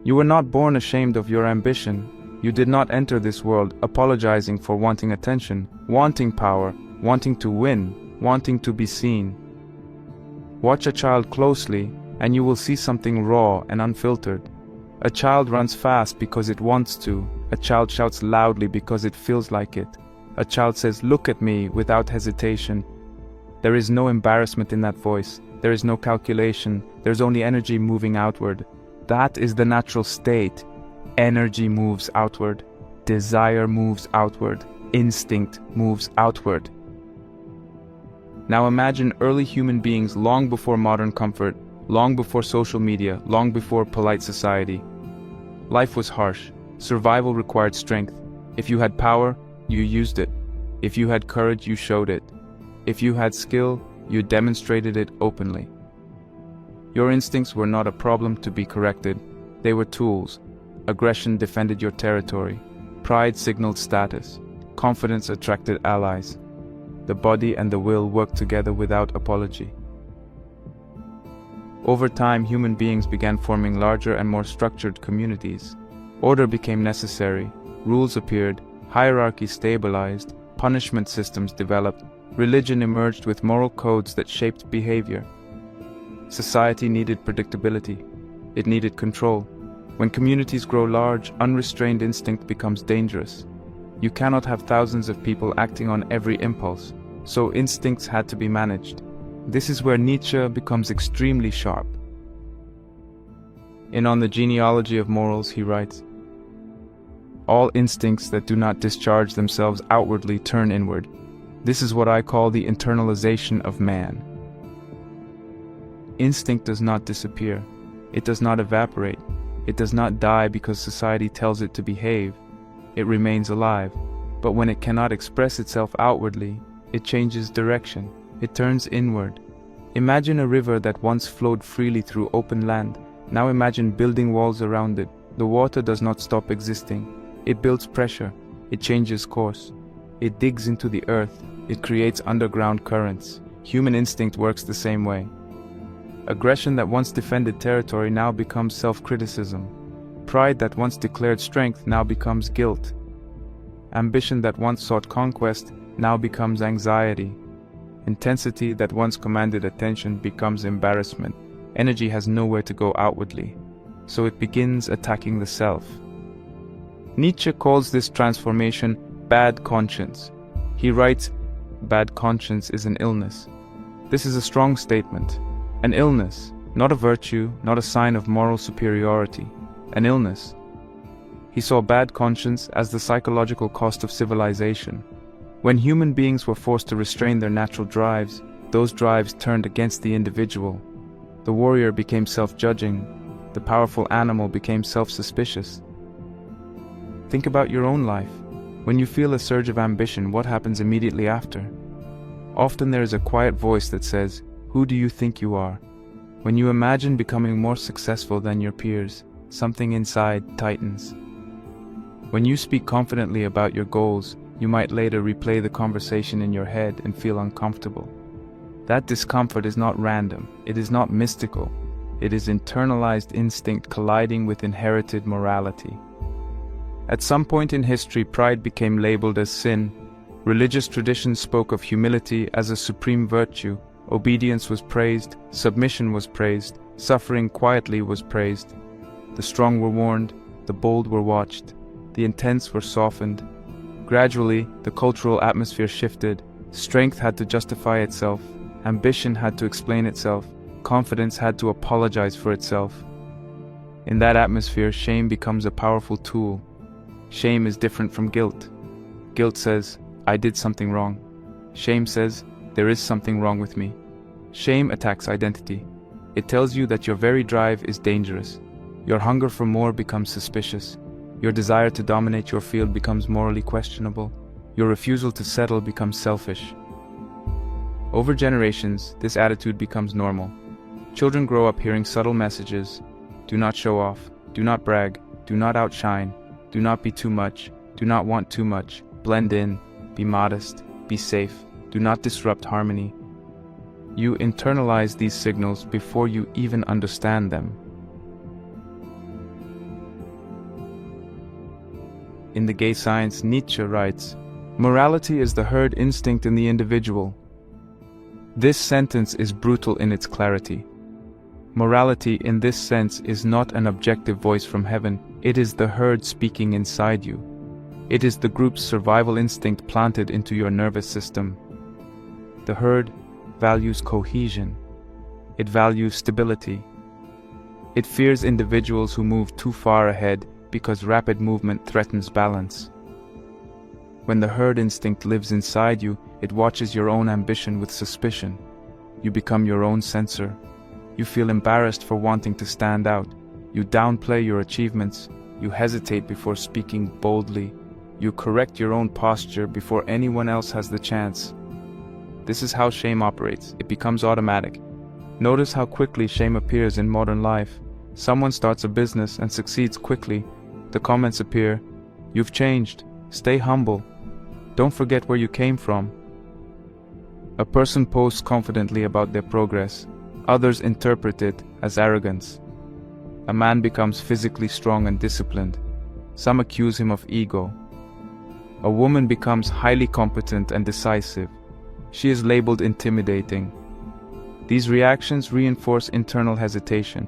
You were not born ashamed of your ambition. You did not enter this world apologizing for wanting attention, wanting power, wanting to win, wanting to be seen. Watch a child closely, and you will see something raw and unfiltered. A child runs fast because it wants to. A child shouts loudly because it feels like it. A child says, "Look at me," without hesitation. There is no embarrassment in that voice. There is no calculation. There's only energy moving outward. That is the natural state. Energy moves outward. Desire moves outward. Instinct moves outward. Now imagine early human beings long before modern comfort, long before social media, long before polite society. Life was harsh. Survival required strength. If you had power, you used it. If you had courage, you showed it. If you had skill, you demonstrated it openly. Your instincts were not a problem to be corrected. They were tools. Aggression defended your territory. Pride signaled status. Confidence attracted allies. The body and the will worked together without apology. Over time, human beings began forming larger and more structured communities. Order became necessary. Rules appeared. Hierarchy stabilized. Punishment systems developed. Religion emerged with moral codes that shaped behavior. Society needed predictability. It needed control. When communities grow large, unrestrained instinct becomes dangerous. You cannot have thousands of people acting on every impulse, so instincts had to be managed. This is where Nietzsche becomes extremely sharp. In On the Genealogy of Morals, he writes, "All instincts that do not discharge themselves outwardly turn inward. This is what I call the internalization of man." Instinct does not disappear. It does not evaporate. It does not die because society tells it to behave. It remains alive. But when it cannot express itself outwardly, it changes direction. It turns inward. Imagine a river that once flowed freely through open land. Now imagine building walls around it. The water does not stop existing. It builds pressure. It changes course. It digs into the earth. It creates underground currents. Human instinct works the same way. Aggression that once defended territory now becomes self-criticism. Pride that once declared strength now becomes guilt. Ambition that once sought conquest now becomes anxiety. Intensity that once commanded attention becomes embarrassment. Energy has nowhere to go outwardly, so it begins attacking the self. Nietzsche calls this transformation bad conscience. He writes, "Bad conscience is an illness." This is a strong statement. An illness, not a virtue, not a sign of moral superiority. An illness. He saw bad conscience as the psychological cost of civilization. When human beings were forced to restrain their natural drives, those drives turned against the individual. The warrior became self-judging. The powerful animal became self-suspicious. Think about your own life. When you feel a surge of ambition, what happens immediately after? Often there is a quiet voice that says, "Who do you think you are?" When you imagine becoming more successful than your peers, something inside tightens. When you speak confidently about your goals, you might later replay the conversation in your head and feel uncomfortable. That discomfort is not random. It is not mystical. It is internalized instinct colliding with inherited morality. At some point in history, pride became labeled as sin. Religious traditions spoke of humility as a supreme virtue. Obedience was praised, submission was praised, suffering quietly was praised. The strong were warned, the bold were watched, the intense were softened. Gradually, the cultural atmosphere shifted. Strength had to justify itself, ambition had to explain itself, confidence had to apologize for itself. In that atmosphere, shame becomes a powerful tool. Shame is different from guilt. Guilt says, "I did something wrong." Shame says, "There is something wrong with me." Shame attacks identity. It tells you that your very drive is dangerous. Your hunger for more becomes suspicious. Your desire to dominate your field becomes morally questionable. Your refusal to settle becomes selfish. Over generations, this attitude becomes normal. Children grow up hearing subtle messages: do not show off, do not brag, do not outshine, do not be too much, do not want too much, blend in, be modest, be safe, do not disrupt harmony. You internalize these signals before you even understand them. In The Gay Science, Nietzsche writes, "Morality is the herd instinct in the individual." This sentence is brutal in its clarity. Morality in this sense is not an objective voice from heaven, it is the herd speaking inside you. It is the group's survival instinct planted into your nervous system. The herd values cohesion. It values stability. It fears individuals who move too far ahead because rapid movement threatens balance. When the herd instinct lives inside you, it watches your own ambition with suspicion. You become your own censor. You feel embarrassed for wanting to stand out. You downplay your achievements. You hesitate before speaking boldly. You correct your own posture before anyone else has the chance. This is how shame operates. It becomes automatic. Notice how quickly shame appears in modern life. Someone starts a business and succeeds quickly. The comments appear, "You've changed. Stay humble. Don't forget where you came from." A person posts confidently about their progress. Others interpret it as arrogance. A man becomes physically strong and disciplined. Some accuse him of ego. A woman becomes highly competent and decisive. She is labeled intimidating. These reactions reinforce internal hesitation.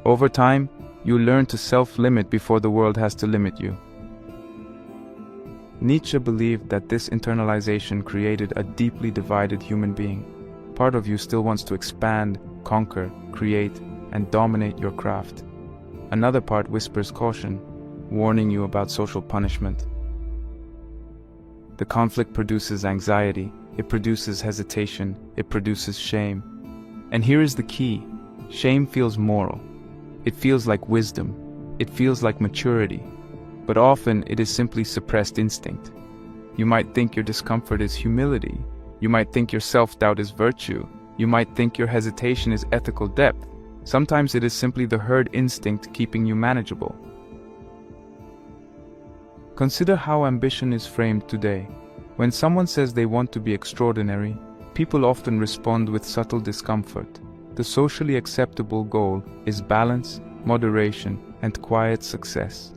Over time, you learn to self-limit before the world has to limit you. Nietzsche believed that this internalization created a deeply divided human being. Part of you still wants to expand, conquer, create, and dominate your craft. Another part whispers caution, warning you about social punishment. The conflict produces anxiety, it produces hesitation, it produces shame. And here is the key: shame feels moral. It feels like wisdom. It feels like maturity. But often it is simply suppressed instinct. You might think your discomfort is humility. You might think your self-doubt is virtue. You might think your hesitation is ethical depth. Sometimes it is simply the herd instinct keeping you manageable. Consider how ambition is framed today. When someone says they want to be extraordinary, people often respond with subtle discomfort. The socially acceptable goal is balance, moderation, and quiet success.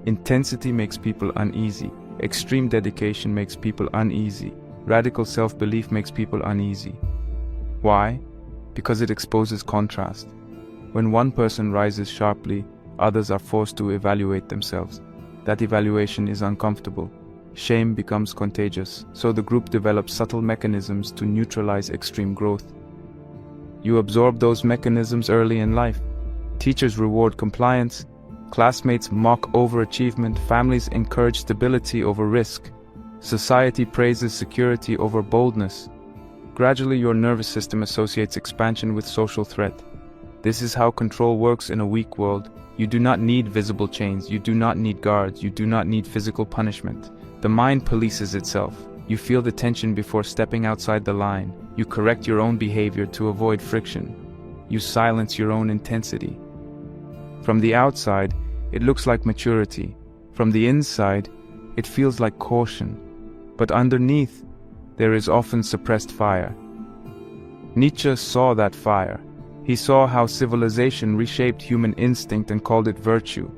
Intensity makes people uneasy. Extreme dedication makes people uneasy. Radical self-belief makes people uneasy. Why? Because it exposes contrast. When one person rises sharply, others are forced to evaluate themselves. That evaluation is uncomfortable. Shame becomes contagious, so the group develops subtle mechanisms to neutralize extreme growth. You absorb those mechanisms early in life. Teachers reward compliance, classmates mock overachievement, families encourage stability over risk. Society praises security over boldness. Gradually, your nervous system associates expansion with social threat. This is how control works in a weak world. You do not need visible chains, you do not need guards, you do not need physical punishment. The mind polices itself. You feel the tension before stepping outside the line. You correct your own behavior to avoid friction. You silence your own intensity. From the outside, it looks like maturity. From the inside, it feels like caution. But underneath, there is often suppressed fire. Nietzsche saw that fire. He saw how civilization reshaped human instinct and called it virtue.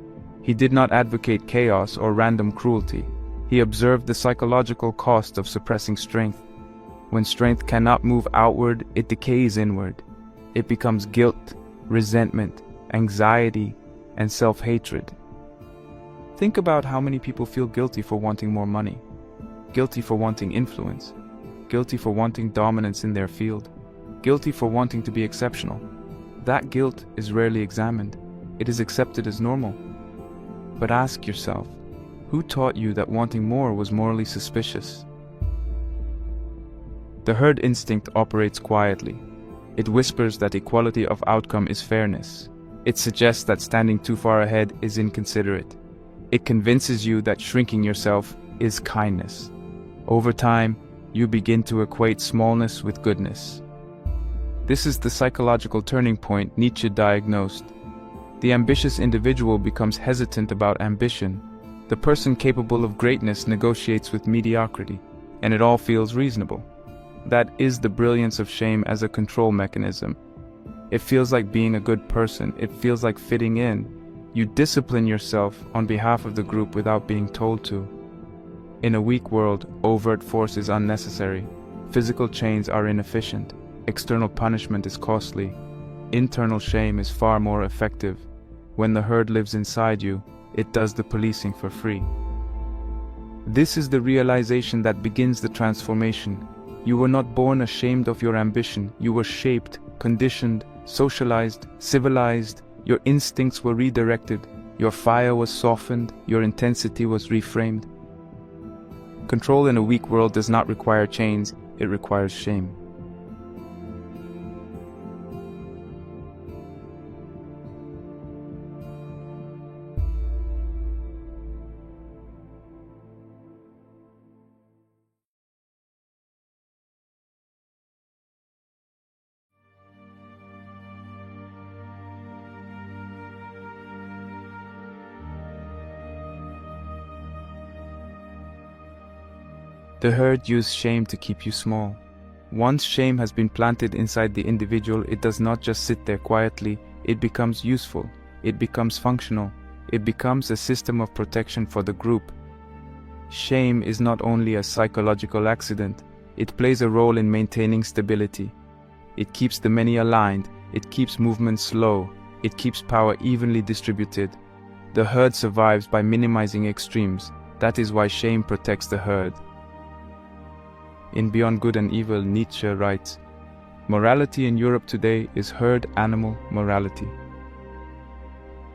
He did not advocate chaos or random cruelty. He observed the psychological cost of suppressing strength. When strength cannot move outward, it decays inward. It becomes guilt, resentment, anxiety, and self-hatred. Think about how many people feel guilty for wanting more money, guilty for wanting influence, guilty for wanting dominance in their field, guilty for wanting to be exceptional. That guilt is rarely examined. It is accepted as normal. But ask yourself, who taught you that wanting more was morally suspicious? The herd instinct operates quietly. It whispers that equality of outcome is fairness. It suggests that standing too far ahead is inconsiderate. It convinces you that shrinking yourself is kindness. Over time, you begin to equate smallness with goodness. This is the psychological turning point Nietzsche diagnosed. The ambitious individual becomes hesitant about ambition. The person capable of greatness negotiates with mediocrity, and it all feels reasonable. That is the brilliance of shame as a control mechanism. It feels like being a good person. It feels like fitting in. You discipline yourself on behalf of the group without being told to. In a weak world, overt force is unnecessary. Physical chains are inefficient. External punishment is costly. Internal shame is far more effective. When the herd lives inside you, it does the policing for free. This is the realization that begins the transformation. You were not born ashamed of your ambition. You were shaped, conditioned, socialized, civilized. Your instincts were redirected. Your fire was softened. Your intensity was reframed. Control in a weak world does not require chains, it requires shame. The herd used shame to keep you small. Once shame has been planted inside the individual, it does not just sit there quietly, it becomes useful, it becomes functional, it becomes a system of protection for the group. Shame is not only a psychological accident, it plays a role in maintaining stability. It keeps the many aligned, it keeps movement slow, it keeps power evenly distributed. The herd survives by minimizing extremes. That is why shame protects the herd. In Beyond Good and Evil, Nietzsche writes, "Morality in Europe today is herd animal morality."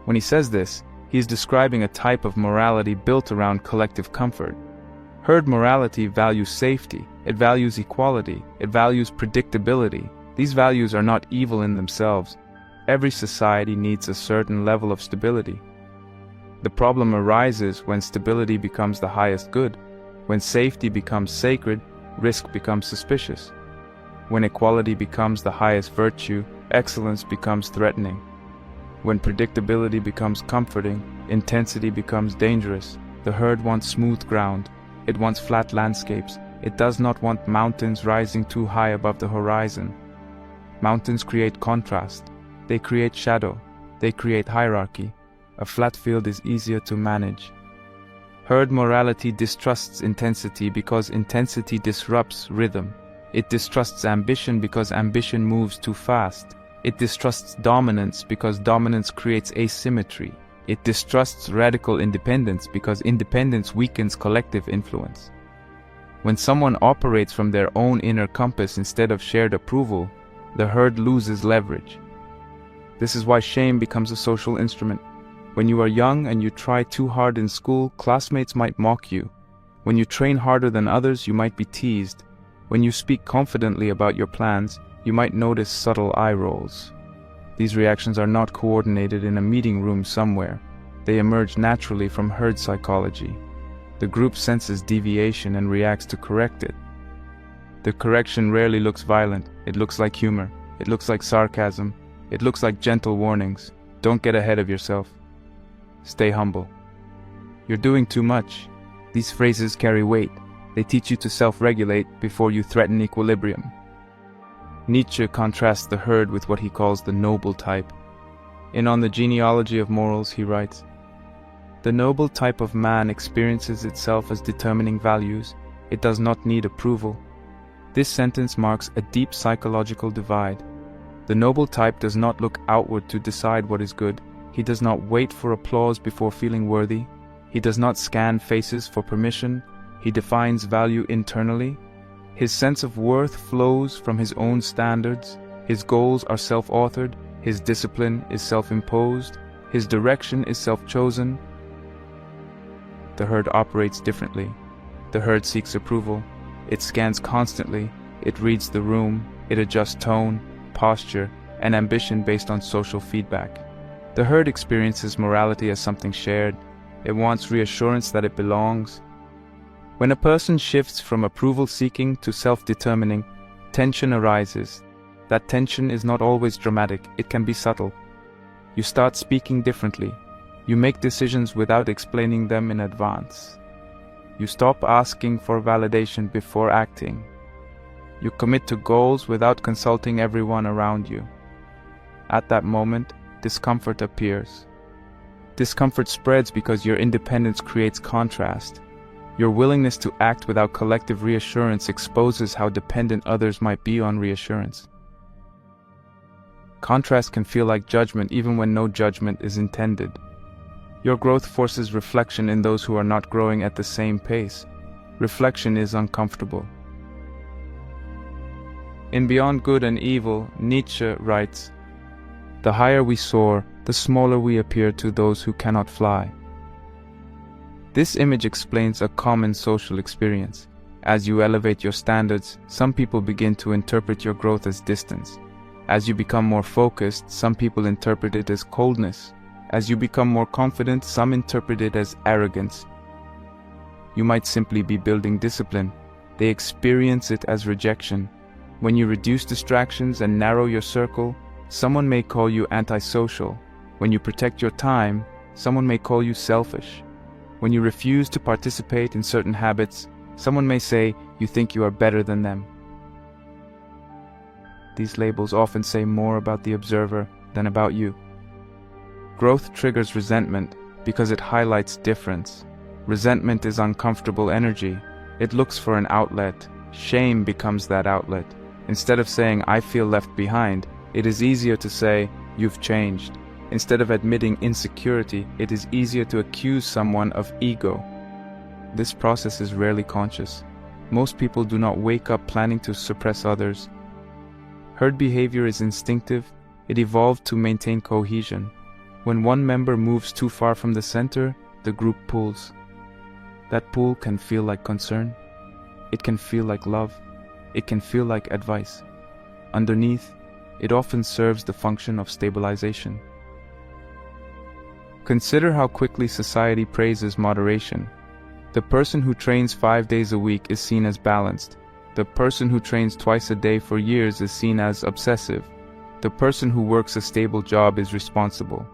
When he says this, he is describing a type of morality built around collective comfort. Herd morality values safety, it values equality, it values predictability. These values are not evil in themselves. Every society needs a certain level of stability. The problem arises when stability becomes the highest good, when safety becomes sacred, risk becomes suspicious. When equality becomes the highest virtue, excellence becomes threatening. When predictability becomes comforting, intensity becomes dangerous. The herd wants smooth ground. It wants flat landscapes. It does not want mountains rising too high above the horizon. Mountains create contrast. They create shadow. They create hierarchy. A flat field is easier to manage. Herd morality distrusts intensity because intensity disrupts rhythm. It distrusts ambition because ambition moves too fast. It distrusts dominance because dominance creates asymmetry. It distrusts radical independence because independence weakens collective influence. When someone operates from their own inner compass instead of shared approval, the herd loses leverage. This is why shame becomes a social instrument. When you are young and you try too hard in school, classmates might mock you. When you train harder than others, you might be teased. When you speak confidently about your plans, you might notice subtle eye rolls. These reactions are not coordinated in a meeting room somewhere. They emerge naturally from herd psychology. The group senses deviation and reacts to correct it. The correction rarely looks violent. It looks like humor. It looks like sarcasm. It looks like gentle warnings. Don't get ahead of yourself. Stay humble. You're doing too much. These phrases carry weight. They teach you to self-regulate before you threaten equilibrium. Nietzsche contrasts the herd with what he calls the noble type. In On the Genealogy of Morals, he writes, "The noble type of man experiences itself as determining values. It does not need approval." This sentence marks a deep psychological divide. The noble type does not look outward to decide what is good. He does not wait for applause before feeling worthy. He does not scan faces for permission. He defines value internally. His sense of worth flows from his own standards. His goals are self-authored. His discipline is self-imposed. His direction is self-chosen. The herd operates differently. The herd seeks approval. It scans constantly. It reads the room. It adjusts tone, posture, and ambition based on social feedback. The herd experiences morality as something shared. It wants reassurance that it belongs. When a person shifts from approval-seeking to self-determining, tension arises. That tension is not always dramatic, it can be subtle. You start speaking differently. You make decisions without explaining them in advance. You stop asking for validation before acting. You commit to goals without consulting everyone around you. At that moment, discomfort appears. Discomfort spreads because your independence creates contrast. Your willingness to act without collective reassurance exposes how dependent others might be on reassurance. Contrast can feel like judgment even when no judgment is intended. Your growth forces reflection in those who are not growing at the same pace. Reflection is uncomfortable. In Beyond Good and Evil, Nietzsche writes, "The higher we soar, the smaller we appear to those who cannot fly." This image explains a common social experience. As you elevate your standards, some people begin to interpret your growth as distance. As you become more focused, some people interpret it as coldness. As you become more confident, some interpret it as arrogance. You might simply be building discipline. They experience it as rejection. When you reduce distractions and narrow your circle, someone may call you antisocial. When you protect your time, someone may call you selfish. When you refuse to participate in certain habits, someone may say you think you are better than them. These labels often say more about the observer than about you. Growth triggers resentment because it highlights difference. Resentment is uncomfortable energy. It looks for an outlet. Shame becomes that outlet. Instead of saying, "I feel left behind," it is easier to say, "You've changed." Instead of admitting insecurity, it is easier to accuse someone of ego. This process is rarely conscious. Most people do not wake up planning to suppress others. Herd behavior is instinctive. It evolved to maintain cohesion. When one member moves too far from the center, the group pulls. That pull can feel like concern. It can feel like love. It can feel like advice. Underneath, it often serves the function of stabilization. Consider how quickly society praises moderation. The person who trains 5 days a week is seen as balanced. The person who trains twice a day for years is seen as obsessive. The person who works a stable job is responsible.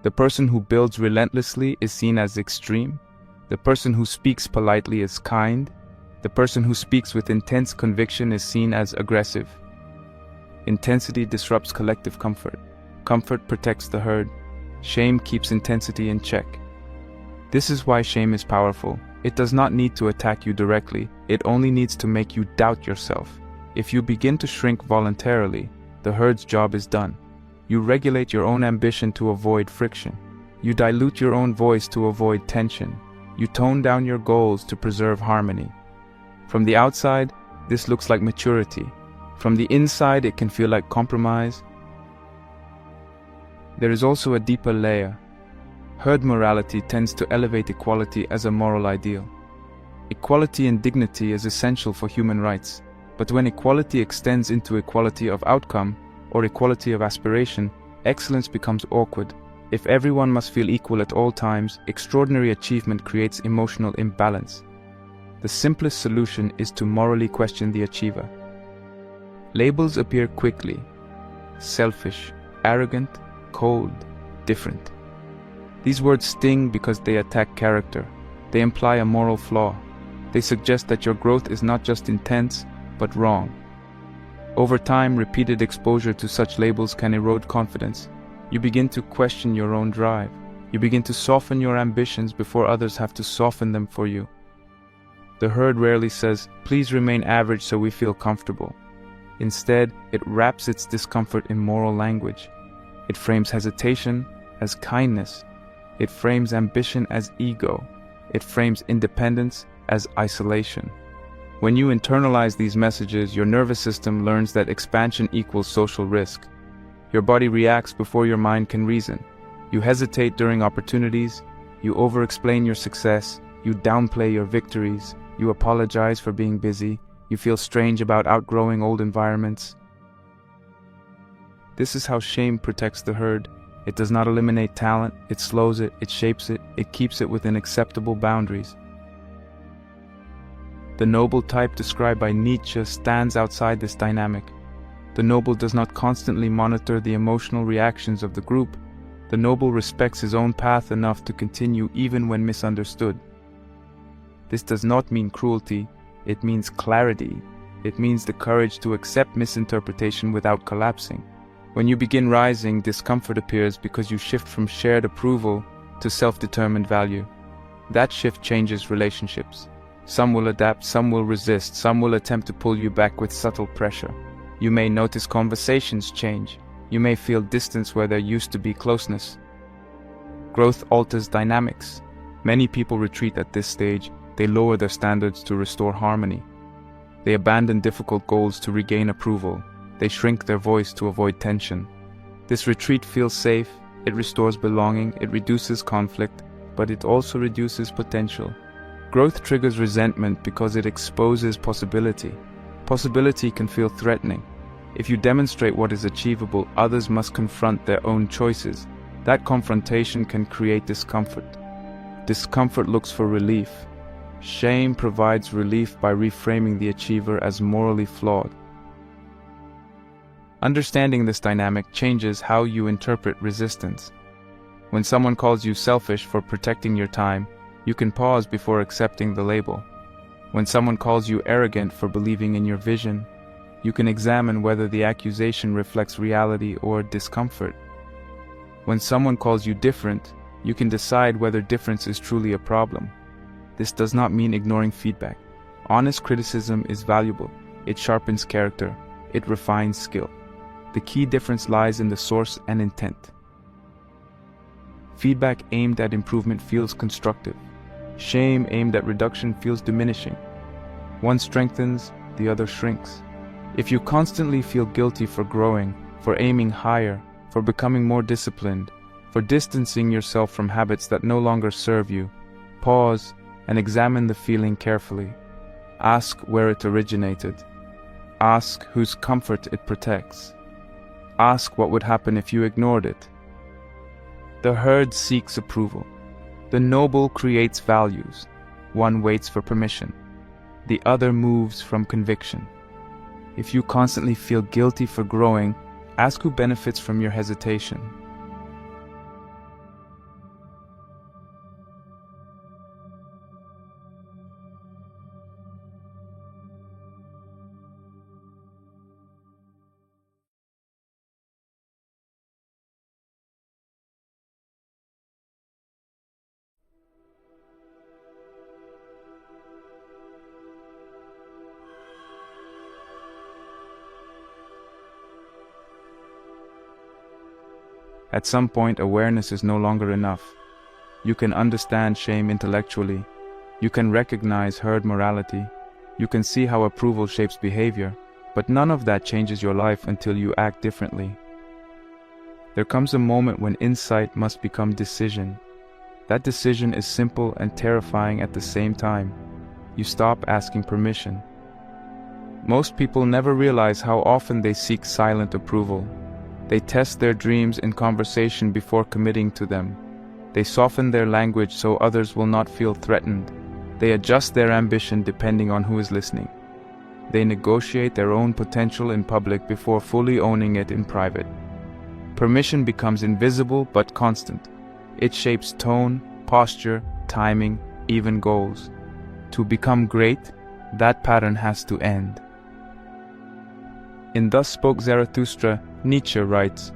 The person who builds relentlessly is seen as extreme. The person who speaks politely is kind. The person who speaks with intense conviction is seen as aggressive. Intensity disrupts collective comfort. Comfort protects the herd. Shame keeps intensity in check. This is why shame is powerful. It does not need to attack you directly. It only needs to make you doubt yourself. If you begin to shrink voluntarily, the herd's job is done. You regulate your own ambition to avoid friction. You dilute your own voice to avoid tension. You tone down your goals to preserve harmony. From the outside, this looks like maturity. From the inside, it can feel like compromise. There is also a deeper layer. Herd morality tends to elevate equality as a moral ideal. Equality and dignity is essential for human rights, but when equality extends into equality of outcome or equality of aspiration, excellence becomes awkward. If everyone must feel equal at all times, extraordinary achievement creates emotional imbalance. The simplest solution is to morally question the achiever. Labels appear quickly: selfish, arrogant, cold, different. These words sting because they attack character. They imply a moral flaw. They suggest that your growth is not just intense, but wrong. Over time, repeated exposure to such labels can erode confidence. You begin to question your own drive. You begin to soften your ambitions before others have to soften them for you. The herd rarely says, "Please remain average so we feel comfortable." Instead, it wraps its discomfort in moral language. It frames hesitation as kindness. It frames ambition as ego. It frames independence as isolation. When you internalize these messages, your nervous system learns that expansion equals social risk. Your body reacts before your mind can reason. You hesitate during opportunities. You over-explain your success. You downplay your victories. You apologize for being busy. You feel strange about outgrowing old environments. This is how shame protects the herd. It does not eliminate talent, it slows it, it shapes it, it keeps it within acceptable boundaries. The noble type described by Nietzsche stands outside this dynamic. The noble does not constantly monitor the emotional reactions of the group. The noble respects his own path enough to continue even when misunderstood. This does not mean cruelty, it means clarity. It means the courage to accept misinterpretation without collapsing. When you begin rising, discomfort appears because you shift from shared approval to self-determined value. That shift changes relationships. Some will adapt, some will resist, some will attempt to pull you back with subtle pressure. You may notice conversations change. You may feel distance where there used to be closeness. Growth alters dynamics. Many people retreat at this stage. They lower their standards to restore harmony. They abandon difficult goals to regain approval. They shrink their voice to avoid tension. This retreat feels safe, it restores belonging, it reduces conflict, but it also reduces potential. Growth triggers resentment because it exposes possibility. Possibility can feel threatening. If you demonstrate what is achievable, others must confront their own choices. That confrontation can create discomfort. Discomfort looks for relief. Shame provides relief by reframing the achiever as morally flawed. Understanding this dynamic changes how you interpret resistance. When someone calls you selfish for protecting your time, you can pause before accepting the label. When someone calls you arrogant for believing in your vision, you can examine whether the accusation reflects reality or discomfort. When someone calls you different, you can decide whether difference is truly a problem. This does not mean ignoring feedback. Honest criticism is valuable. It sharpens character. It refines skill. The key difference lies in the source and intent. Feedback aimed at improvement feels constructive. Shame aimed at reduction feels diminishing. One strengthens, the other shrinks. If you constantly feel guilty for growing, for aiming higher, for becoming more disciplined, for distancing yourself from habits that no longer serve you, pause and examine the feeling carefully. Ask where it originated. Ask whose comfort it protects. Ask what would happen if you ignored it. The herd seeks approval. The noble creates values. One waits for permission. The other moves from conviction. If you constantly feel guilty for growing, ask who benefits from your hesitation. At some point, awareness is no longer enough. You can understand shame intellectually. You can recognize herd morality. You can see how approval shapes behavior, but none of that changes your life until you act differently. There comes a moment when insight must become decision. That decision is simple and terrifying at the same time. You stop asking permission. Most people never realize how often they seek silent approval. They test their dreams in conversation before committing to them. They soften their language so others will not feel threatened. They adjust their ambition depending on who is listening. They negotiate their own potential in public before fully owning it in private. Permission becomes invisible but constant. It shapes tone, posture, timing, even goals. To become great, that pattern has to end. In Thus Spoke Zarathustra, Nietzsche writes,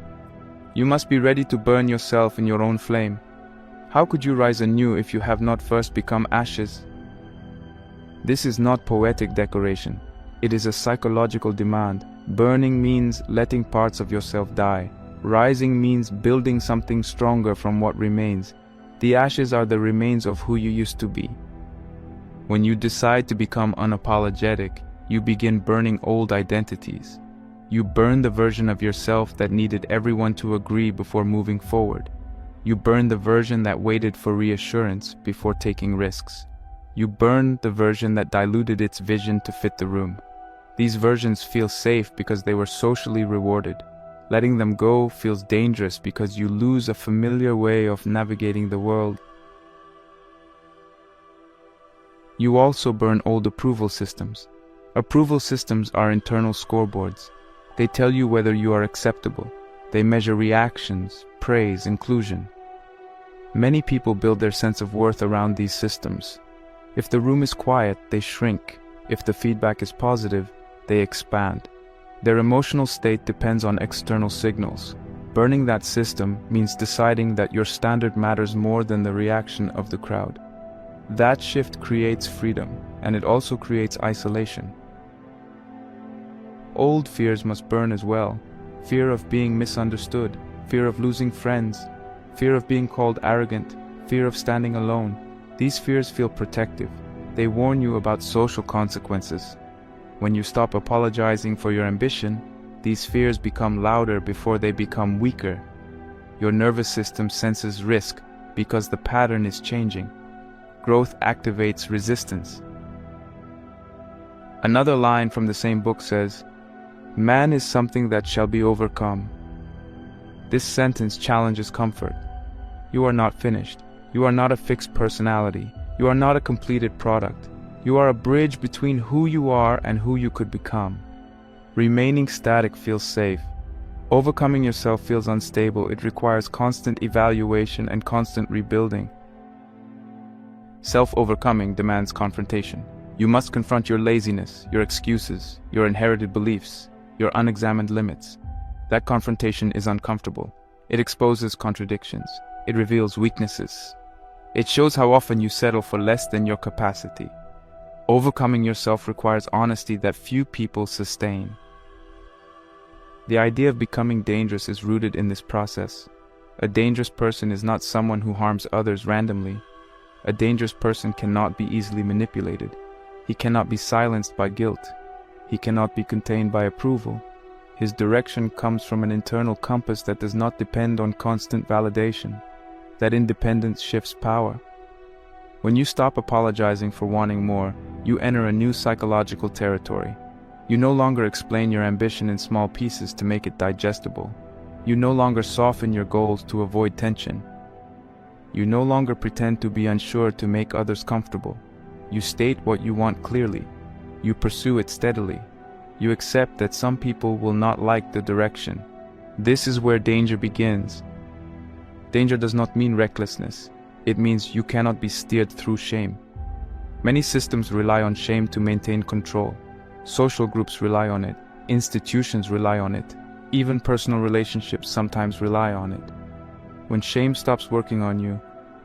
"You must be ready to burn yourself in your own flame. How could you rise anew if you have not first become ashes?" This is not poetic decoration. It is a psychological demand. Burning means letting parts of yourself die. Rising means building something stronger from what remains. The ashes are the remains of who you used to be. When you decide to become unapologetic, you begin burning old identities. You burn the version of yourself that needed everyone to agree before moving forward. You burn the version that waited for reassurance before taking risks. You burn the version that diluted its vision to fit the room. These versions feel safe because they were socially rewarded. Letting them go feels dangerous because you lose a familiar way of navigating the world. You also burn old approval systems. Approval systems are internal scoreboards. They tell you whether you are acceptable. They measure reactions, praise, inclusion. Many people build their sense of worth around these systems. If the room is quiet, they shrink. If the feedback is positive, they expand. Their emotional state depends on external signals. Burning that system means deciding that your standard matters more than the reaction of the crowd. That shift creates freedom, and it also creates isolation. Old fears must burn as well. Fear of being misunderstood, fear of losing friends, fear of being called arrogant, fear of standing alone. These fears feel protective. They warn you about social consequences. When you stop apologizing for your ambition, these fears become louder before they become weaker. Your nervous system senses risk because the pattern is changing. Growth activates resistance. Another line from the same book says, "Man is something that shall be overcome." This sentence challenges comfort. You are not finished. You are not a fixed personality. You are not a completed product. You are a bridge between who you are and who you could become. Remaining static feels safe. Overcoming yourself feels unstable. It requires constant evaluation and constant rebuilding. Self-overcoming demands confrontation. You must confront your laziness, your excuses, your inherited beliefs, your unexamined limits. That confrontation is uncomfortable. It exposes contradictions. It reveals weaknesses. It shows how often you settle for less than your capacity. Overcoming yourself requires honesty that few people sustain. The idea of becoming dangerous is rooted in this process. A dangerous person is not someone who harms others randomly. A dangerous person cannot be easily manipulated. He cannot be silenced by guilt. He cannot be contained by approval. His direction comes from an internal compass that does not depend on constant validation. That independence shifts power. When you stop apologizing for wanting more, you enter a new psychological territory. You no longer explain your ambition in small pieces to make it digestible. You no longer soften your goals to avoid tension. You no longer pretend to be unsure to make others comfortable. You state what you want clearly. You pursue it steadily. You accept that some people will not like the direction. This is where danger begins. Danger does not mean recklessness. It means you cannot be steered through shame. Many systems rely on shame to maintain control. Social groups rely on it. Institutions rely on it. Even personal relationships sometimes rely on it. When shame stops working on you,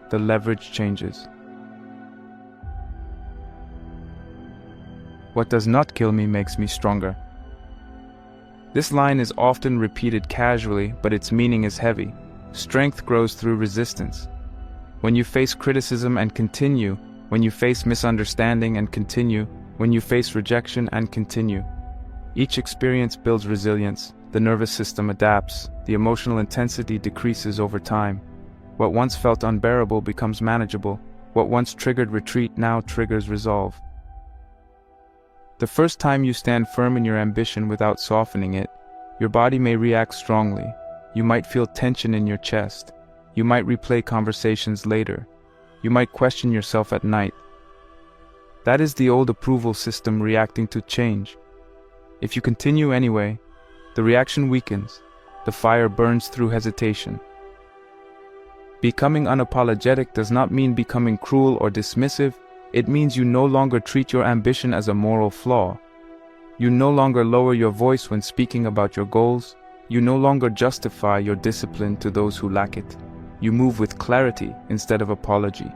the leverage changes. What does not kill me makes me stronger. This line is often repeated casually, but its meaning is heavy. Strength grows through resistance. When you face criticism and continue, when you face misunderstanding and continue, when you face rejection and continue. Each experience builds resilience. The nervous system adapts. The emotional intensity decreases over time. What once felt unbearable becomes manageable. What once triggered retreat now triggers resolve. The first time you stand firm in your ambition without softening it, your body may react strongly. You might feel tension in your chest. You might replay conversations later. You might question yourself at night. That is the old approval system reacting to change. If you continue anyway, the reaction weakens. The fire burns through hesitation. Becoming unapologetic does not mean becoming cruel or dismissive. It means you no longer treat your ambition as a moral flaw. You no longer lower your voice when speaking about your goals. You no longer justify your discipline to those who lack it. You move with clarity instead of apology.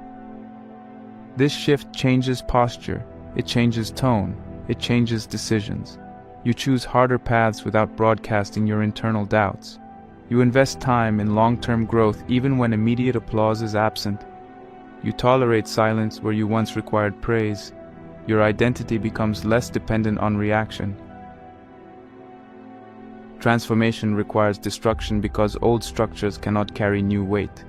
This shift changes posture. It changes tone. It changes decisions. You choose harder paths without broadcasting your internal doubts. You invest time in long-term growth even when immediate applause is absent. You tolerate silence where you once required praise. Your identity becomes less dependent on reaction. Transformation requires destruction because old structures cannot carry new weight.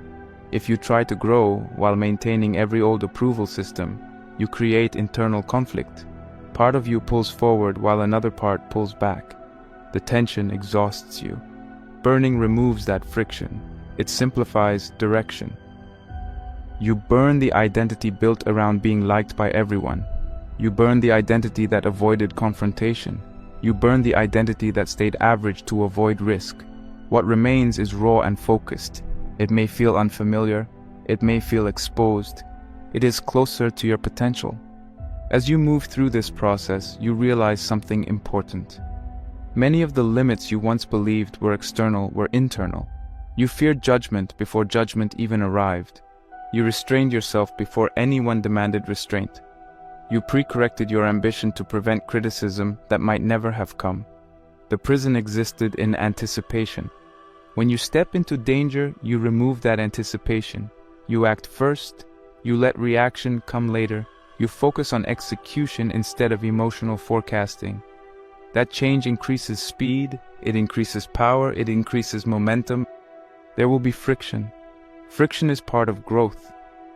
If you try to grow while maintaining every old approval system, you create internal conflict. Part of you pulls forward while another part pulls back. The tension exhausts you. Burning removes that friction. It simplifies direction. You burn the identity built around being liked by everyone. You burn the identity that avoided confrontation. You burn the identity that stayed average to avoid risk. What remains is raw and focused. It may feel unfamiliar. It may feel exposed. It is closer to your potential. As you move through this process, you realize something important. Many of the limits you once believed were external were internal. You feared judgment before judgment even arrived. You restrained yourself before anyone demanded restraint. You pre-corrected your ambition to prevent criticism that might never have come. The prison existed in anticipation. When you step into danger, you remove that anticipation. You act first, you let reaction come later, you focus on execution instead of emotional forecasting. That change increases speed, it increases power, it increases momentum. There will be friction. Friction is part of growth.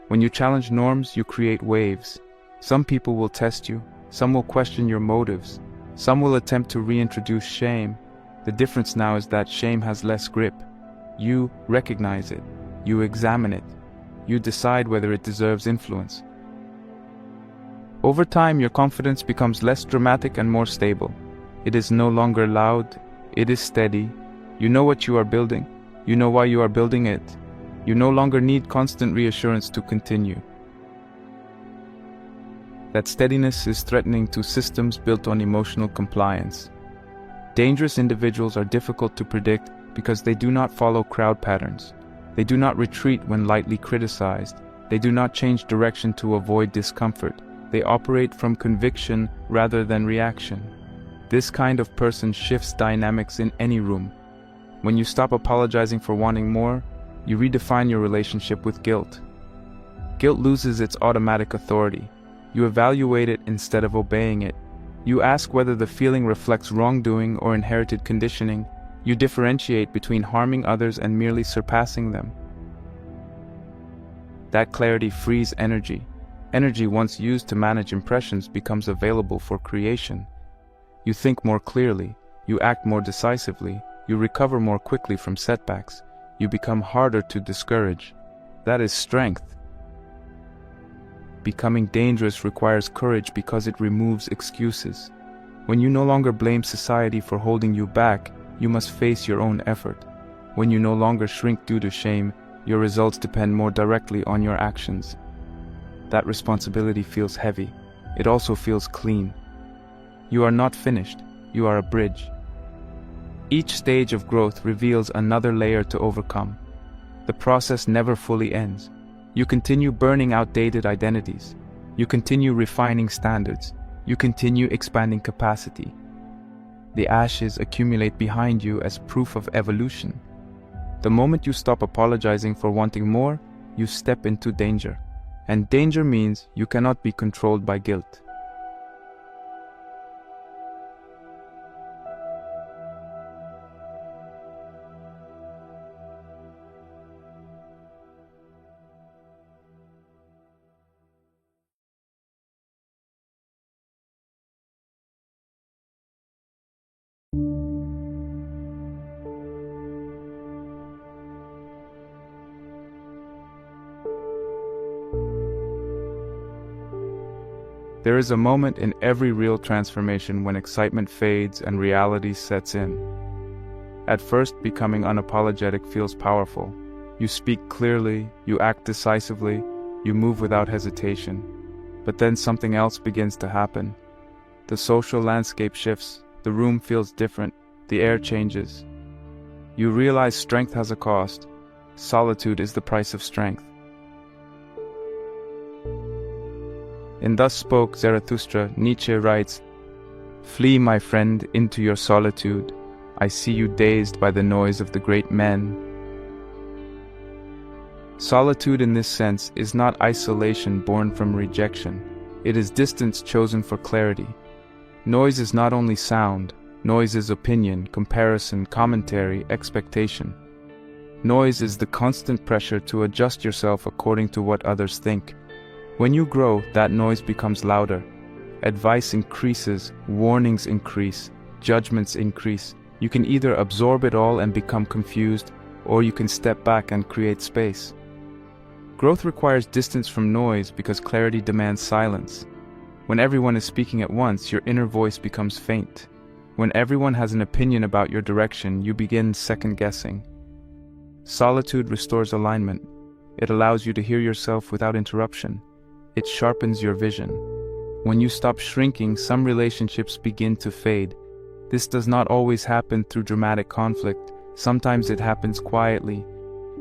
When you challenge norms, you create waves. Some people will test you, some will question your motives, some will attempt to reintroduce shame. The difference now is that shame has less grip. You recognize it, you examine it, you decide whether it deserves influence. Over time, your confidence becomes less dramatic and more stable. It is no longer loud, it is steady. You know what you are building, you know why you are building it. You no longer need constant reassurance to continue. That steadiness is threatening to systems built on emotional compliance. Dangerous individuals are difficult to predict because they do not follow crowd patterns. They do not retreat when lightly criticized. They do not change direction to avoid discomfort. They operate from conviction rather than reaction. This kind of person shifts dynamics in any room. When you stop apologizing for wanting more, you redefine your relationship with guilt. Guilt loses its automatic authority. You evaluate it instead of obeying it. You ask whether the feeling reflects wrongdoing or inherited conditioning. You differentiate between harming others and merely surpassing them. That clarity frees energy. Energy once used to manage impressions becomes available for creation. You think more clearly, you act more decisively, you recover more quickly from setbacks, you become harder to discourage. That is strength. Becoming dangerous requires courage because it removes excuses. When you no longer blame society for holding you back, you must face your own effort. When you no longer shrink due to shame, your results depend more directly on your actions. That responsibility feels heavy. It also feels clean. You are not finished, you are a bridge. Each stage of growth reveals another layer to overcome. The process never fully ends. You continue burning outdated identities. You continue refining standards. You continue expanding capacity. The ashes accumulate behind you as proof of evolution. The moment you stop apologizing for wanting more, you step into danger. And danger means you cannot be controlled by guilt. There is a moment in every real transformation when excitement fades and reality sets in. At first, becoming unapologetic feels powerful. You speak clearly, you act decisively, you move without hesitation. But then something else begins to happen. The social landscape shifts, the room feels different, the air changes. You realize strength has a cost. Solitude is the price of strength. In Thus Spoke Zarathustra, Nietzsche writes, "Flee, my friend, into your solitude. I see you dazed by the noise of the great men." Solitude in this sense is not isolation born from rejection. It is distance chosen for clarity. Noise is not only sound. Noise is opinion, comparison, commentary, expectation. Noise is the constant pressure to adjust yourself according to what others think. When you grow, that noise becomes louder. Advice increases, warnings increase, judgments increase. You can either absorb it all and become confused, or you can step back and create space. Growth requires distance from noise because clarity demands silence. When everyone is speaking at once, your inner voice becomes faint. When everyone has an opinion about your direction, you begin second-guessing. Solitude restores alignment. It allows you to hear yourself without interruption. It sharpens your vision. When you stop shrinking, some relationships begin to fade. This does not always happen through dramatic conflict. Sometimes it happens quietly.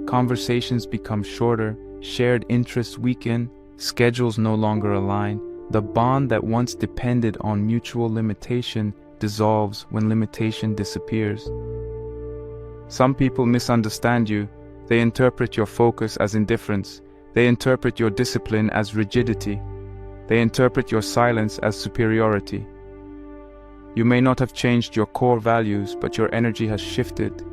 Conversations become shorter, shared interests weaken, schedules no longer align. The bond that once depended on mutual limitation dissolves when limitation disappears. Some people misunderstand you. They interpret your focus as indifference. They interpret your discipline as rigidity. They interpret your silence as superiority. You may not have changed your core values, but your energy has shifted.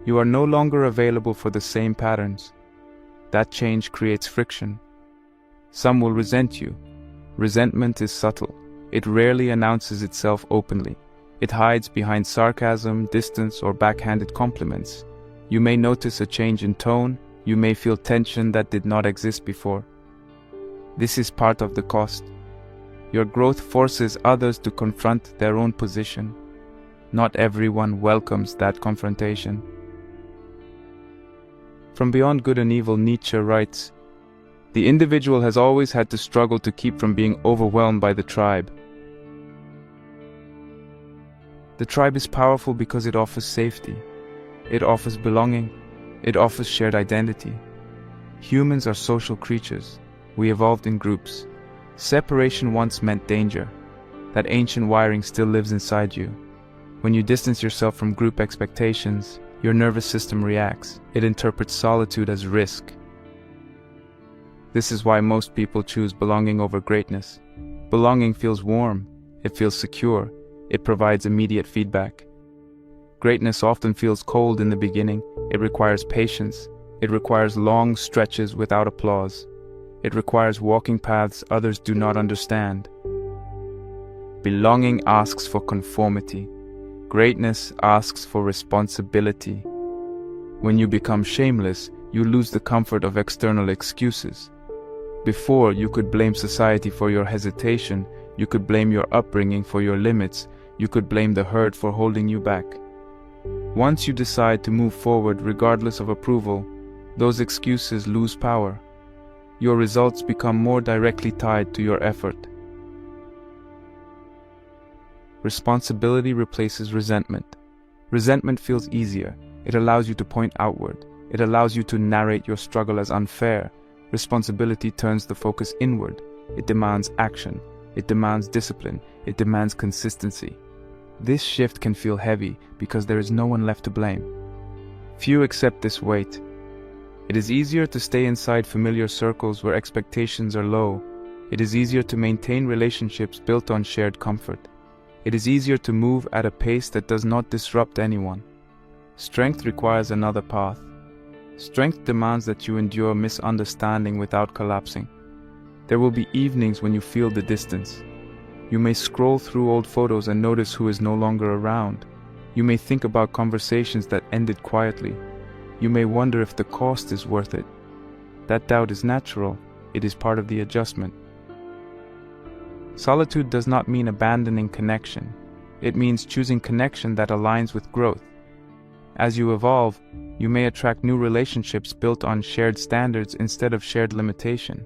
You are no longer available for the same patterns. That change creates friction. Some will resent you. Resentment is subtle. It rarely announces itself openly. It hides behind sarcasm, distance, or backhanded compliments. You may notice a change in tone. You may feel tension that did not exist before. This is part of the cost. Your growth forces others to confront their own position. Not everyone welcomes that confrontation. From Beyond Good and Evil, Nietzsche writes, "The individual has always had to struggle to keep from being overwhelmed by the tribe. The tribe is powerful because it offers safety. It offers belonging. It offers shared identity. Humans are social creatures. We evolved in groups. Separation once meant danger. That ancient wiring still lives inside you. When you distance yourself from group expectations, your nervous system reacts. It interprets solitude as risk. This is why most people choose belonging over greatness. Belonging feels warm. It feels secure. It provides immediate feedback. Greatness often feels cold in the beginning. It requires patience. It requires long stretches without applause. It requires walking paths others do not understand. Belonging asks for conformity. Greatness asks for responsibility. When you become shameless, you lose the comfort of external excuses. Before, you could blame society for your hesitation. You could blame your upbringing for your limits. You could blame the herd for holding you back. Once you decide to move forward regardless of approval, those excuses lose power. Your results become more directly tied to your effort. Responsibility replaces resentment. Resentment feels easier. It allows you to point outward. It allows you to narrate your struggle as unfair. Responsibility turns the focus inward. It demands action. It demands discipline. It demands consistency. This shift can feel heavy because there is no one left to blame. Few accept this weight. It is easier to stay inside familiar circles where expectations are low. It is easier to maintain relationships built on shared comfort. It is easier to move at a pace that does not disrupt anyone. Strength requires another path. Strength demands that you endure misunderstanding without collapsing. There will be evenings when you feel the distance. You may scroll through old photos and notice who is no longer around. You may think about conversations that ended quietly. You may wonder if the cost is worth it. That doubt is natural. It is part of the adjustment. Solitude does not mean abandoning connection. It means choosing connection that aligns with growth. As you evolve, you may attract new relationships built on shared standards instead of shared limitation.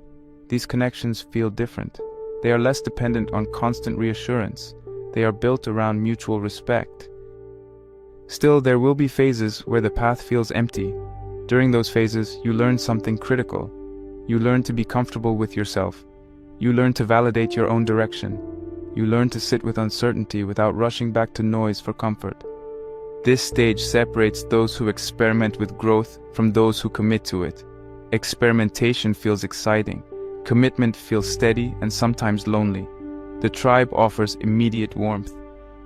These connections feel different. They are less dependent on constant reassurance. They are built around mutual respect. Still, there will be phases where the path feels empty. During those phases, you learn something critical. You learn to be comfortable with yourself. You learn to validate your own direction. You learn to sit with uncertainty without rushing back to noise for comfort. This stage separates those who experiment with growth from those who commit to it. Experimentation feels exciting. Commitment feels steady and sometimes lonely. The tribe offers immediate warmth.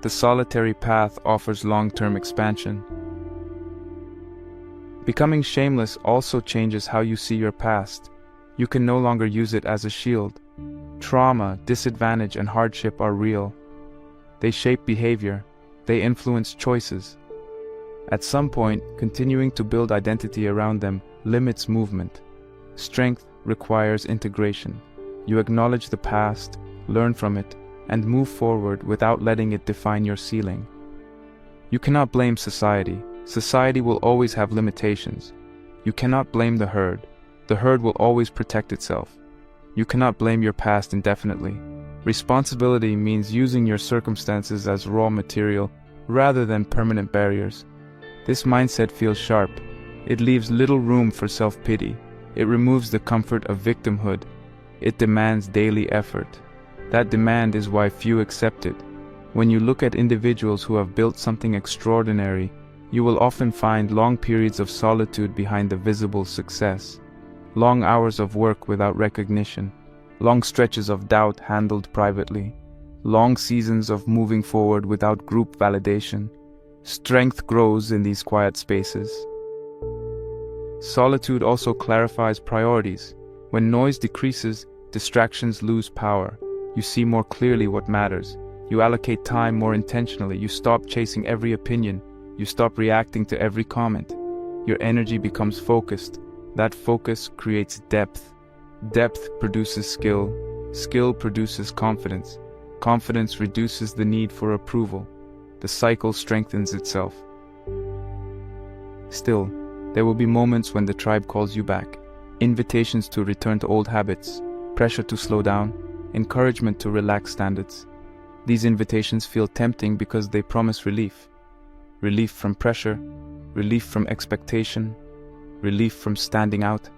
The solitary path offers long-term expansion. Becoming shameless also changes how you see your past. You can no longer use it as a shield. Trauma, disadvantage, and hardship are real. They shape behavior. They influence choices. At some point, continuing to build identity around them limits movement. Strength requires integration. You acknowledge the past, learn from it, and move forward without letting it define your ceiling. You cannot blame society. Society will always have limitations. You cannot blame the herd. The herd will always protect itself. You cannot blame your past indefinitely. Responsibility means using your circumstances as raw material rather than permanent barriers. This mindset feels sharp. It leaves little room for self-pity. It removes the comfort of victimhood. It demands daily effort. That demand is why few accept it. When you look at individuals who have built something extraordinary, you will often find long periods of solitude behind the visible success. Long hours of work without recognition. Long stretches of doubt handled privately. Long seasons of moving forward without group validation. Strength grows in these quiet spaces. Solitude also clarifies priorities. When noise decreases, distractions lose power. You see more clearly what matters. You allocate time more intentionally. You stop chasing every opinion. You stop reacting to every comment. Your energy becomes focused. That focus creates depth. Depth produces skill. Skill produces confidence. Confidence reduces the need for approval. The cycle strengthens itself. Still, there will be moments when the tribe calls you back. Invitations to return to old habits, pressure to slow down, encouragement to relax standards. These invitations feel tempting because they promise relief. Relief from pressure, relief from expectation, relief from standing out.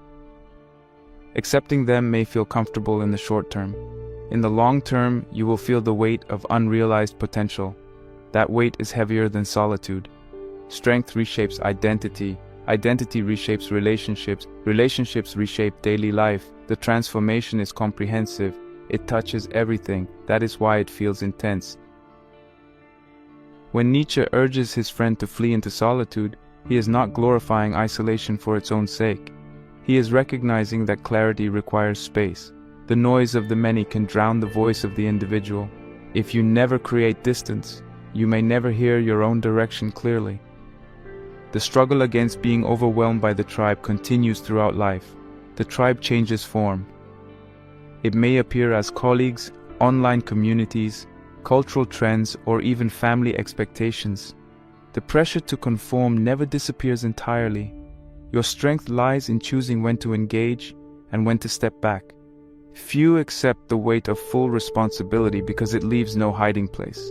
Accepting them may feel comfortable in the short term. In the long term, you will feel the weight of unrealized potential. That weight is heavier than solitude. Strength reshapes identity. Identity reshapes relationships. Relationships reshape daily life. The transformation is comprehensive. It touches everything. That is why it feels intense. When Nietzsche urges his friend to flee into solitude, he is not glorifying isolation for its own sake. He is recognizing that clarity requires space. The noise of the many can drown the voice of the individual. If you never create distance, you may never hear your own direction clearly. The struggle against being overwhelmed by the tribe continues throughout life. The tribe changes form. It may appear as colleagues, online communities, cultural trends, or even family expectations. The pressure to conform never disappears entirely. Your strength lies in choosing when to engage and when to step back. Few accept the weight of full responsibility because it leaves no hiding place.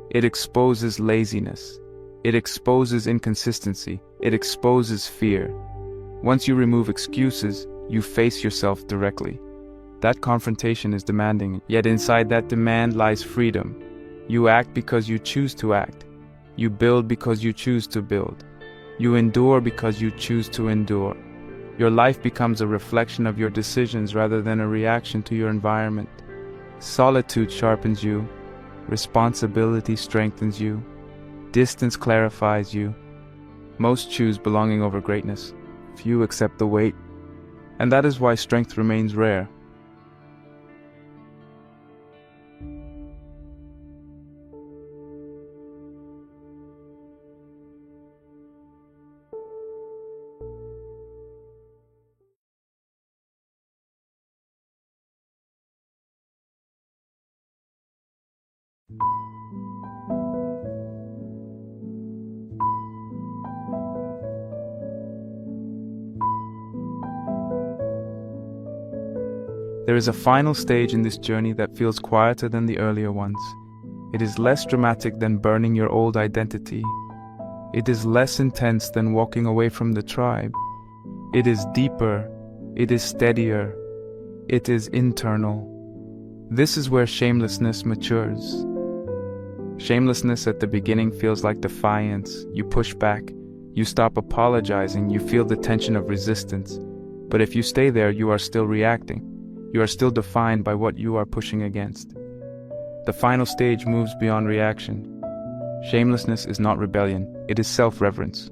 It exposes laziness. It exposes inconsistency. It exposes fear. Once you remove excuses, you face yourself directly. That confrontation is demanding, yet inside that demand lies freedom. You act because you choose to act. You build because you choose to build. You endure because you choose to endure. Your life becomes a reflection of your decisions rather than a reaction to your environment. Solitude sharpens you. Responsibility strengthens you. Distance clarifies you. Most choose belonging over greatness. Few accept the weight. And that is why strength remains rare. There is a final stage in this journey that feels quieter than the earlier ones. It is less dramatic than burning your old identity. It is less intense than walking away from the tribe. It is deeper. It is steadier. It is internal. This is where shamelessness matures. Shamelessness at the beginning feels like defiance. You push back. You stop apologizing. You feel the tension of resistance. But if you stay there, you are still reacting. You are still defined by what you are pushing against. The final stage moves beyond reaction. Shamelessness is not rebellion, it is self-reverence.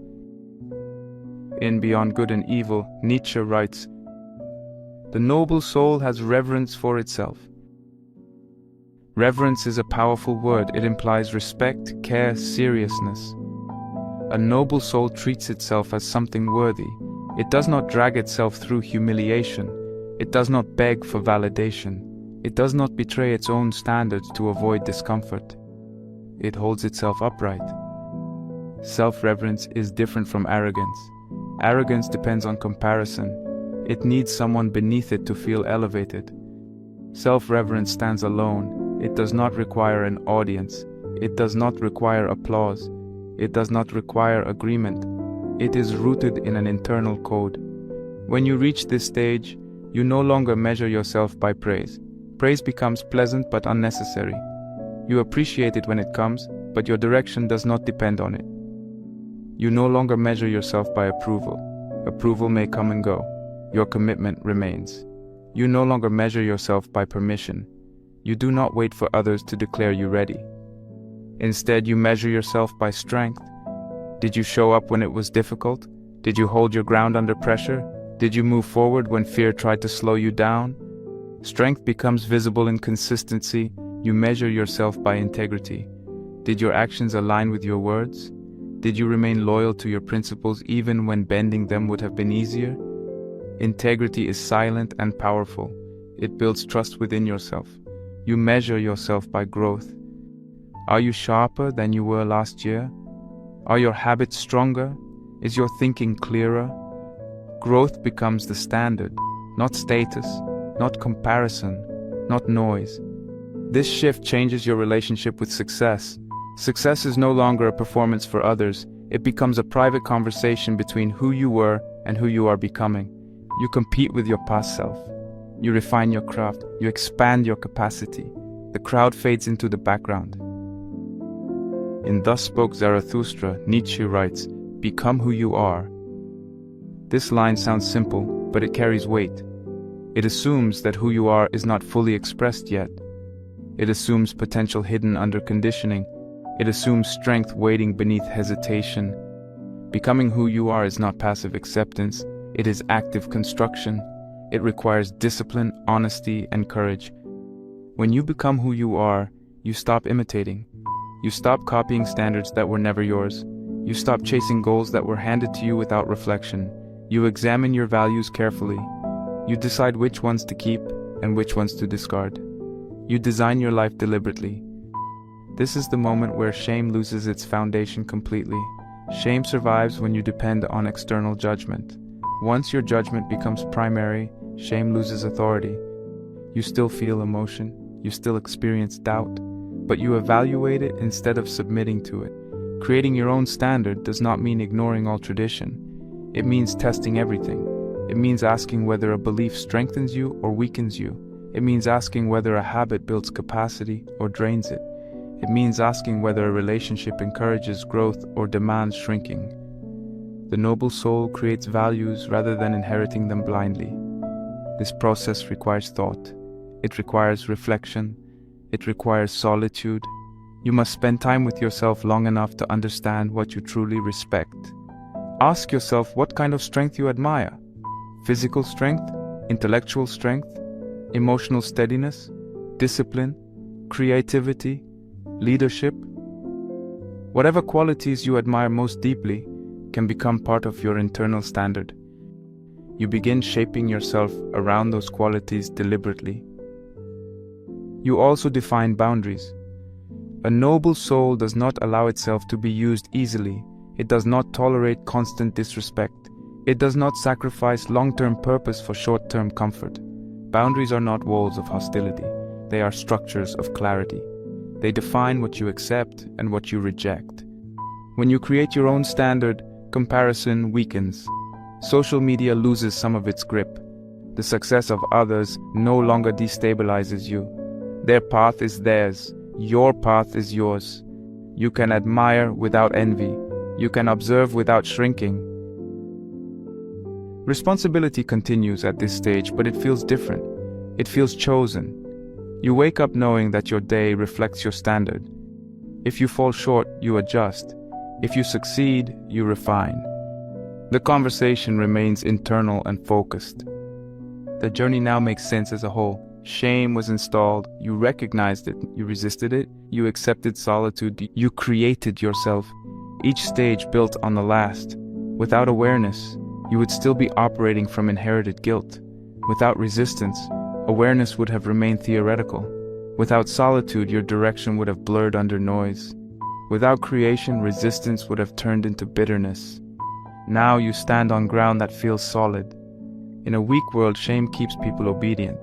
In Beyond Good and Evil, Nietzsche writes, "The noble soul has reverence for itself." Reverence is a powerful word. It implies respect, care, seriousness. A noble soul treats itself as something worthy. It does not drag itself through humiliation. It does not beg for validation. It does not betray its own standards to avoid discomfort. It holds itself upright. Self-reverence is different from arrogance. Arrogance depends on comparison. It needs someone beneath it to feel elevated. Self-reverence stands alone. It does not require an audience. It does not require applause. It does not require agreement. It is rooted in an internal code. When you reach this stage, you no longer measure yourself by praise. Praise becomes pleasant but unnecessary. You appreciate it when it comes, but your direction does not depend on it. You no longer measure yourself by approval. Approval may come and go. Your commitment remains. You no longer measure yourself by permission. You do not wait for others to declare you ready. Instead, you measure yourself by strength. Did you show up when it was difficult? Did you hold your ground under pressure? Did you move forward when fear tried to slow you down? Strength becomes visible in consistency. You measure yourself by integrity. Did your actions align with your words? Did you remain loyal to your principles even when bending them would have been easier? Integrity is silent and powerful. It builds trust within yourself. You measure yourself by growth. Are you sharper than you were last year? Are your habits stronger? Is your thinking clearer? Growth becomes the standard, not status, not comparison, not noise. This shift changes your relationship with success. Success is no longer a performance for others. It becomes a private conversation between who you were and who you are becoming. You compete with your past self. You refine your craft. You expand your capacity. The crowd fades into the background. In Thus Spoke Zarathustra, Nietzsche writes, "Become who you are." This line sounds simple, but it carries weight. It assumes that who you are is not fully expressed yet. It assumes potential hidden under conditioning. It assumes strength waiting beneath hesitation. Becoming who you are is not passive acceptance. It is active construction. It requires discipline, honesty, and courage. When you become who you are, you stop imitating. You stop copying standards that were never yours. You stop chasing goals that were handed to you without reflection. You examine your values carefully. You decide which ones to keep and which ones to discard. You design your life deliberately. This is the moment where shame loses its foundation completely. Shame survives when you depend on external judgment. Once your judgment becomes primary, shame loses authority. You still feel emotion, you still experience doubt, but you evaluate it instead of submitting to it. Creating your own standard does not mean ignoring all tradition. It means testing everything. It means asking whether a belief strengthens you or weakens you. It means asking whether a habit builds capacity or drains it. It means asking whether a relationship encourages growth or demands shrinking. The noble soul creates values rather than inheriting them blindly. This process requires thought. It requires reflection. It requires solitude. You must spend time with yourself long enough to understand what you truly respect. Ask yourself what kind of strength you admire. Physical strength, intellectual strength, emotional steadiness, discipline, creativity, leadership. Whatever qualities you admire most deeply can become part of your internal standard. You begin shaping yourself around those qualities deliberately. You also define boundaries. A noble soul does not allow itself to be used easily. It does not tolerate constant disrespect. It does not sacrifice long-term purpose for short-term comfort. Boundaries are not walls of hostility. They are structures of clarity. They define what you accept and what you reject. When you create your own standard, comparison weakens. Social media loses some of its grip. The success of others no longer destabilizes you. Their path is theirs. Your path is yours. You can admire without envy. You can observe without shrinking. Responsibility continues at this stage, but it feels different. It feels chosen. You wake up knowing that your day reflects your standard. If you fall short, you adjust. If you succeed, you refine. The conversation remains internal and focused. The journey now makes sense as a whole. Shame was installed, you recognized it, you resisted it, you accepted solitude, you created yourself. Each stage built on the last. Without awareness, you would still be operating from inherited guilt. Without resistance, awareness would have remained theoretical. Without solitude, your direction would have blurred under noise. Without creation, resistance would have turned into bitterness. Now you stand on ground that feels solid. In a weak world, shame keeps people obedient.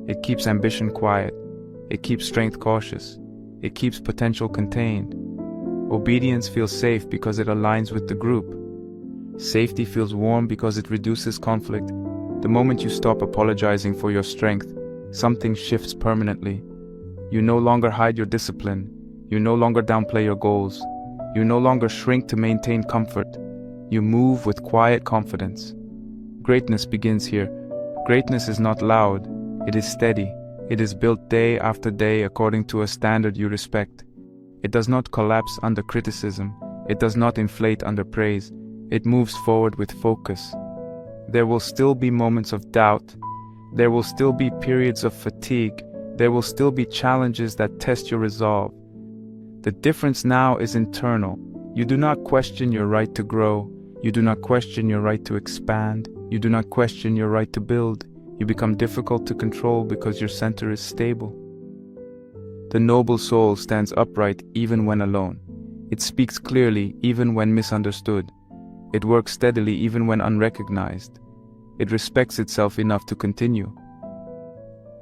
It keeps ambition quiet. It keeps strength cautious. It keeps potential contained. Obedience feels safe because it aligns with the group. Safety feels warm because it reduces conflict. The moment you stop apologizing for your strength, something shifts permanently. You no longer hide your discipline. You no longer downplay your goals. You no longer shrink to maintain comfort. You move with quiet confidence. Greatness begins here. Greatness is not loud. It is steady. It is built day after day according to a standard you respect. It does not collapse under criticism. It does not inflate under praise. It moves forward with focus. There will still be moments of doubt. There will still be periods of fatigue. There will still be challenges that test your resolve. The difference now is internal. You do not question your right to grow. You do not question your right to expand. You do not question your right to build. You become difficult to control because your center is stable. The noble soul stands upright even when alone. It speaks clearly even when misunderstood. It works steadily even when unrecognized. It respects itself enough to continue.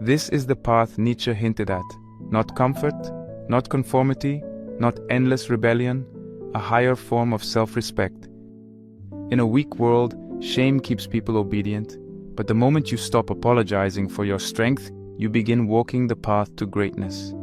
This is the path Nietzsche hinted at. Not comfort, not conformity, not endless rebellion, a higher form of self-respect. In a weak world, shame keeps people obedient, but the moment you stop apologizing for your strength, you begin walking the path to greatness.